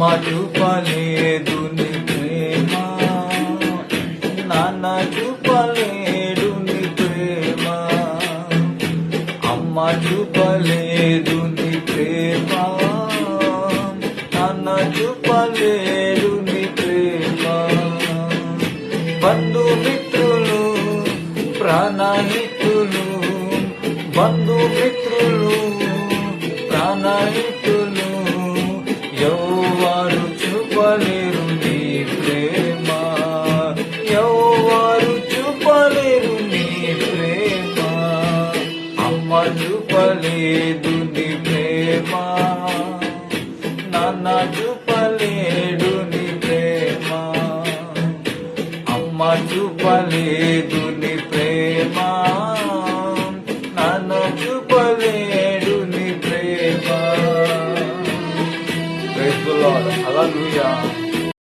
అమ్మ చూపలేదు నీ ప్రేమ, నాన్న చూపలేడు నీ ప్రేమ. అమ్మ చూపలేదు నీ ప్రేమ, నాన్న చూపలేడు నీ ప్రేమ. బంధుమిత్రులు ప్రాణహితులు, బంధుమిత్రులు ప్రాణహితులు ఎవరు చూపలేరు నీ ప్రేమ, ఎవరు చూపలేరు నీ ప్రేమ. అమ్మ చూపలేదు నీ ప్రేమ, నాన్న చూపలేడు నీ ప్రేమ. అమ్మ చూపలేదు నీ ప్రేమ, నాన్న చూపలేడు నీ ప్రేమ. Praise the Lord. Hallelujah.